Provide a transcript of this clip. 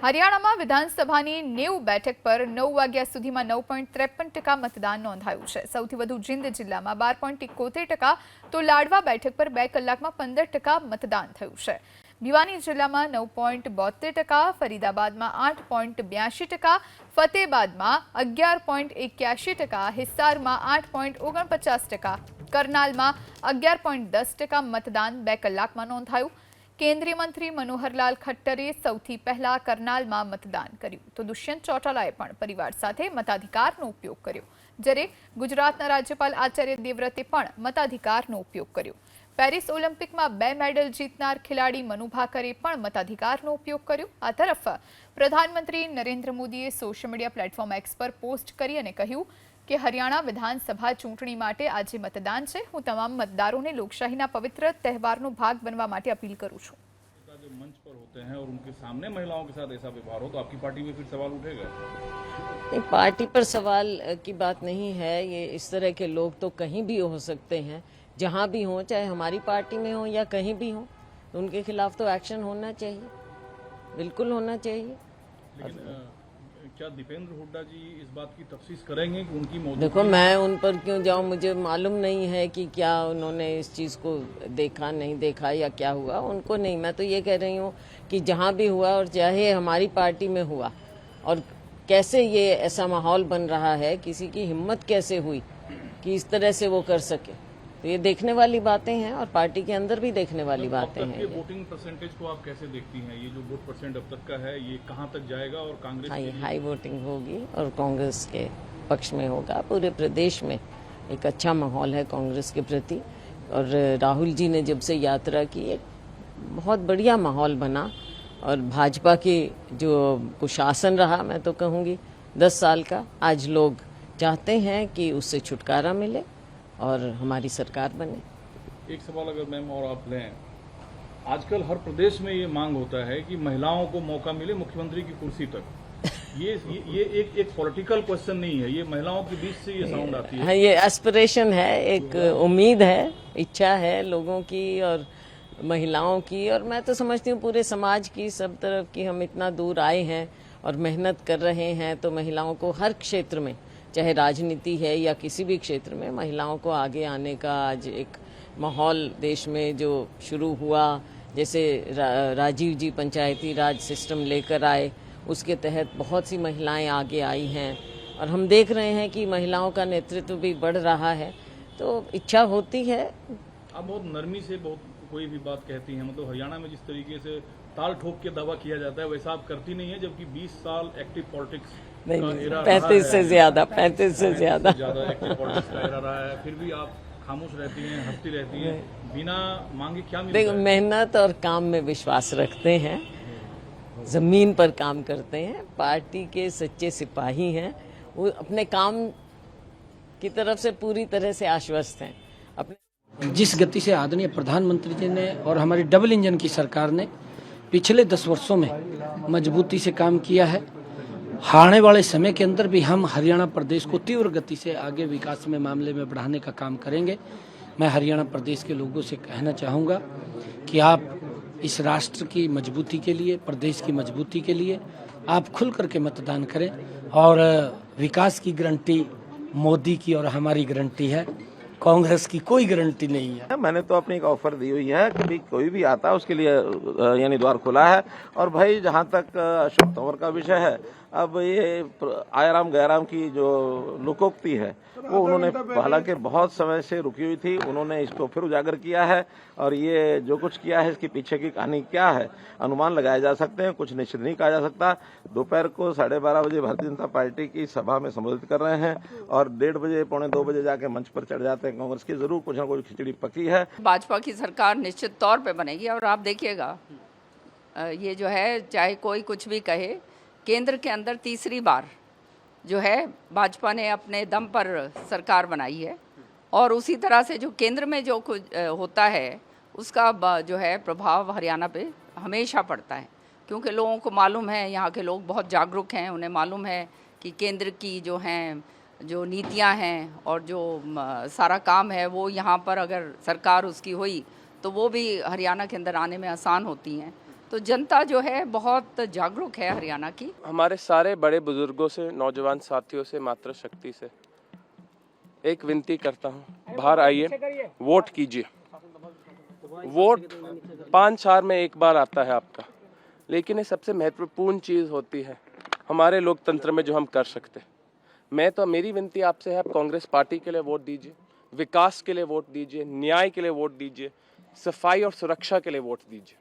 હરિયાણામાં વિધાનસભાની 90 બેઠક પર 9 વાગ્યા સુધીમાં 9.53% મતદાન નોંધાયું છે। સૌથી વધુ જીંદ જિલ્લામાં 12.71%, તો લાડવા બેઠક પર 2 કલાકમાં 15% મતદાન થયું છે। ભિવાની જિલ્લામાં 9.72%, ફરીદાબાદમાં 8.82%, ફતેહબાદમાં 11.81%, હિસારમાં 8.49%, કરનાલમાં 11.10% મતદાન 2 કલાકમાં નોંધાયું। केंद्रीय मंत्री मनोहरलाल खट्टरे सौथी पहला करनालમાં मतदान કર્યું, તો દુષ્યંત ચૌટાલાએ પણ પરિવાર સાથે મતાધિકારનો ઉપયોગ કર્યો, જ્યારે ગુજરાતના રાજ્યપાલ આચાર્ય દેવવ્રતે પણ મતાધિકારનો ઉપયોગ કર્યો। પેરિસ ઓલિમ્પિકમાં 2 મેડલ જીતનાર ખેલાડી મનુ ભાકરે પણ મતાધિકારનો ઉપયોગ કર્યો। આ તરફ પ્રધાનમંત્રી નરેન્દ્ર મોદીએ સોશિયલ મીડિયા પ્લેટફોર્મ એક્સ પર પોસ્ટ કરી અને કહ્યું कि हरियाणा विधानसभा चूंटणी माटे आज मतदान है। हूँ तमाम मतदारों ने लोकशाही पवित्र तहेवारनो भाग बनवा माटे अपील करूं छूं। जो मंच पर होते हैं और उनके सामने महिलाओं के साथ ऐसा व्यवहार हो तो आपकी पार्टी में फिर सवाल उठेगा? नहीं, पार्टी पर सवाल की बात नहीं है। ये इस तरह के लोग तो कहीं भी हो सकते हैं, जहां भी हो, चाहे हमारी पार्टी में हो या कहीं भी हो, तो उनके खिलाफ तो एक्शन होना चाहिए, बिल्कुल होना चाहिए। लेकिन क्या दीपेंद्र हुड्डा जी इस बात की तफ्सीस करेंगे कि उनकी मौजूदगी? देखो, मैं उन पर क्यों जाऊं, मुझे मालूम नहीं है कि क्या उन्होंने इस चीज़ को देखा नहीं देखा या क्या हुआ, उनको नहीं। मैं तो ये कह रही हूँ कि जहाँ भी हुआ और चाहे हमारी पार्टी में हुआ, और कैसे ये ऐसा माहौल बन रहा है, किसी की हिम्मत कैसे हुई कि इस तरह से वो कर सके, तो ये देखने वाली बातें हैं और पार्टी के अंदर भी देखने वाली बातें हैं। वोटिंग परसेंटेज को आप कैसे देखती हैं? ये जो वोट परसेंट अब तक का है, ये कहां तक जाएगा? और कांग्रेस हाई वोटिंग होगी और कांग्रेस के पक्ष में होगा। पूरे प्रदेश में एक अच्छा माहौल है कांग्रेस के प्रति, और राहुल जी ने जब से यात्रा की, एक बहुत बढ़िया माहौल बना। और भाजपा की जो कुशासन रहा, मैं तो कहूँगी 10 साल का, आज लोग चाहते हैं कि उससे छुटकारा मिले और हमारी सरकार बने। एक सवाल अगर मैम और आप लें, आजकल हर प्रदेश में ये मांग होता है कि महिलाओं को मौका मिले मुख्यमंत्री की कुर्सी तक। ये एक पॉलिटिकल क्वेश्चन नहीं है, ये महिलाओं के बीच से ये साउंड आती है। हाँ, ये एस्पिरेशन है, एक उम्मीद है, इच्छा है लोगों की और महिलाओं की, और मैं तो समझती हूँ पूरे समाज की, सब तरफ की। हम इतना दूर आए हैं और मेहनत कर रहे हैं, तो महिलाओं को हर क्षेत्र में, चाहे राजनीति है या किसी भी क्षेत्र में, महिलाओं को आगे आने का आज एक माहौल देश में जो शुरू हुआ। जैसे राजीव जी पंचायती राज सिस्टम लेकर आए, उसके तहत बहुत सी महिलाएं आगे आई हैं, और हम देख रहे हैं कि महिलाओं का नेतृत्व भी बढ़ रहा है। तो इच्छा होती है। आप बहुत नरमी से बहुत कोई भी बात कहती हैं, मतलब हरियाणा में जिस तरीके से ताल ठोक के दावा किया जाता है वैसा आप करती नहीं है, जबकि 20 साल एक्टिव पॉलिटिक्स नहीं, 35 से ज्यादा एक्टिव पॉलिटिक्स का एरा रहा है, फिर भी आप खामोश रहती हैं, हंसती रहती हैं, बिना मांगे क्या मिलता है? देखो, मेहनत और काम में विश्वास रखते हैं, जमीन पर काम करते हैं, पार्टी के सच्चे सिपाही हैं, वो अपने काम की तरफ से पूरी तरह से आश्वस्त हैं। अपने जिस गति से आदरणीय प्रधानमंत्री जी ने और हमारी डबल इंजन की सरकार ने पिछले 10 वर्षों में मजबूती से काम किया है, आने वाले समय के अंदर भी हम हरियाणा प्रदेश को तीव्र गति से आगे विकास में मामले में बढ़ाने का काम करेंगे। मैं हरियाणा प्रदेश के लोगों से कहना चाहूँगा कि आप इस राष्ट्र की मजबूती के लिए, प्रदेश की मजबूती के लिए आप खुल करके मतदान करें, और विकास की गारंटी मोदी की और हमारी गारंटी है, कांग्रेस की कोई गारंटी नहीं है। मैंने तो अपनी एक ऑफर दी हुई है कि कोई भी आता है उसके लिए यानी द्वार खुला है। और भाई, जहाँ तक अशोक तंवर का विषय है, अब ये आयाराम गयाराम की जो लोकोक्ति है वो उन्होंने हालांकि बहुत समय से रुकी हुई थी, उन्होंने इसको फिर उजागर किया है। और ये जो कुछ किया है, इसके पीछे की कहानी क्या है, अनुमान लगाए जा सकते हैं, कुछ निश्चित नहीं कहा जा सकता। दोपहर को 12:30 बजे भारतीय जनता पार्टी की सभा में संबोधित कर रहे हैं, और 1:30 बजे 1:45 बजे जाके मंच पर चढ़ जाते हैं। कांग्रेस की जरूर कुछ ना कुछ खिचड़ी पकी है। भाजपा की सरकार निश्चित तौर पे बनेगी, और आप देखिएगा, ये जो है, चाहे कोई कुछ भी कहे, केंद्र के अंदर तीसरी बार जो है भाजपा ने अपने दम पर सरकार बनाई है, और उसी तरह से जो केंद्र में जो कुछ होता है उसका जो है प्रभाव हरियाणा पे हमेशा पड़ता है, क्योंकि लोगों को मालूम है, यहाँ के लोग बहुत जागरूक हैं, उन्हें मालूम है कि केंद्र की जो हैं, जो नीतियाँ हैं और जो सारा काम है, वो यहाँ पर अगर सरकार उसकी हुई तो वो भी हरियाणा के अंदर आने में आसान होती हैं। तो जनता जो है बहुत जागरूक है हरियाणा की। हमारे सारे बड़े बुजुर्गों से, नौजवान साथियों से, मातृशक्ति से एक विनती करता हूँ, बाहर आइए, वोट कीजिए। वोट 5 साल में एक बार आता है आपका, लेकिन ये सबसे महत्वपूर्ण चीज़ होती है हमारे लोकतंत्र में जो हम कर सकते। मेरी विनती आपसे है, आप कांग्रेस पार्टी के लिए वोट दीजिए, विकास के लिए वोट दीजिए, न्याय के लिए वोट दीजिए, सफाई और सुरक्षा के लिए वोट दीजिए।